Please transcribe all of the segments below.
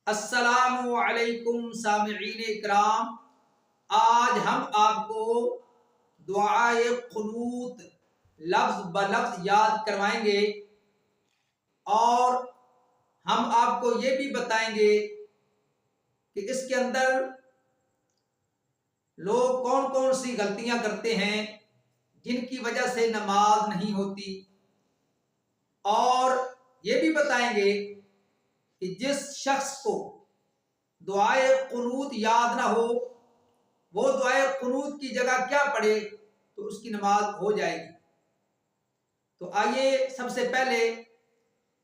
السلام علیکم سامعین اکرام، آج ہم آپ کو دعائے قنوت لفظ بلفظ یاد کروائیں گے اور ہم آپ کو یہ بھی بتائیں گے کہ اس کے اندر لوگ کون کون سی غلطیاں کرتے ہیں جن کی وجہ سے نماز نہیں ہوتی، اور یہ بھی بتائیں گے کہ جس شخص کو دعائے قنوت یاد نہ ہو وہ دعائے قنوت کی جگہ کیا پڑھے تو اس کی نماز ہو جائے گی۔ تو آئیے سب سے پہلے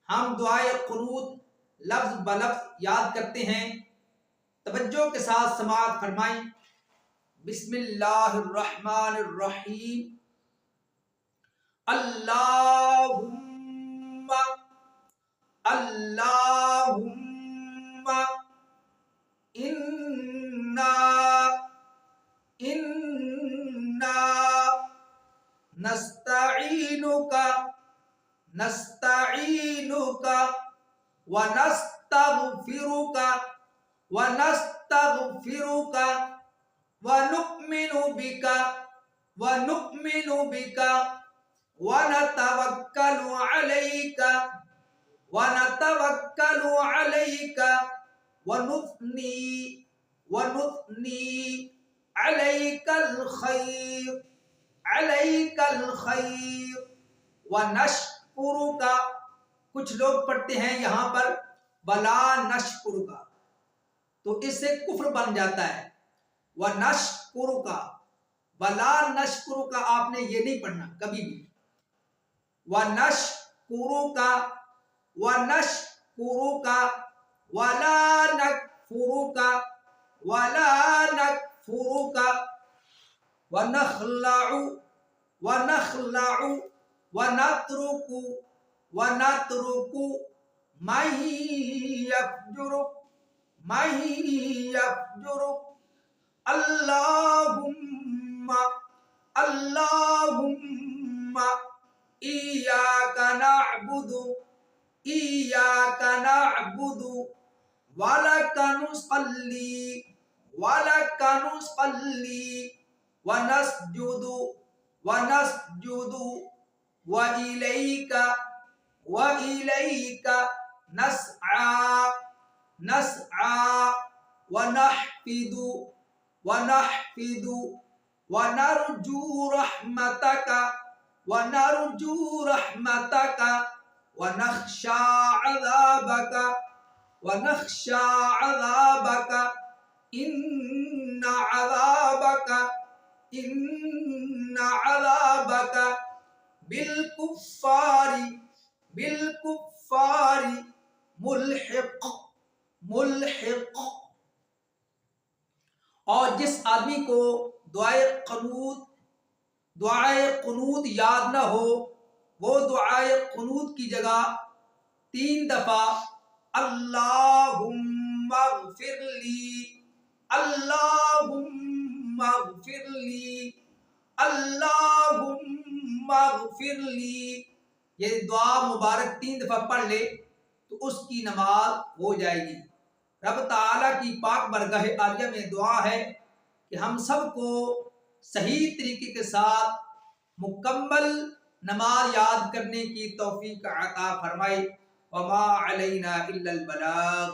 ہم دعائے قنوت لفظ بلفظ یاد کرتے ہیں۔ توجہ کے ساتھ سماعت فرمائیں۔ بسم اللہ الرحمن الرحیم۔ اللہم اللہم انا نستعینک ونستغفرک ونؤمن بک ونتوکل علیک ونثنی علیک الخیر ونشکرک۔ کچھ لوگ پڑھتے ہیں یہاں پر ولا نشکرک، تو اس سے کفر بن جاتا ہے۔ ونشکرک، ولا نشکرک آپ نے یہ نہیں پڑھنا کبھی بھی۔ ونشکرک ولا نکفرک ونخلع ونترک من یفجرک اللہم ایاک نعبد ولک نصلی ونسجد وإلیک نسعى ونحفد ونرجو رحمتک ونخشى عذابک ان عذابک بالکفار ملحق۔ اور جس آدمی کو دعائے قنوت یاد نہ ہو وہ دعائے قنوت کی جگہ 3 دفعہ اللہم اغفر لی اللہم اغفر لی اللہم اغفر لی یہ دعا مبارک 3 دفعہ پڑھ لے تو اس کی نماز ہو جائے گی۔ رب تعالیٰ کی پاک بارگاہ عالیہ میں دعا ہے کہ ہم سب کو صحیح طریقے کے ساتھ مکمل نماز یاد کرنے کی توفیق عطا فرمائے۔ وما علینا الا البلاغ۔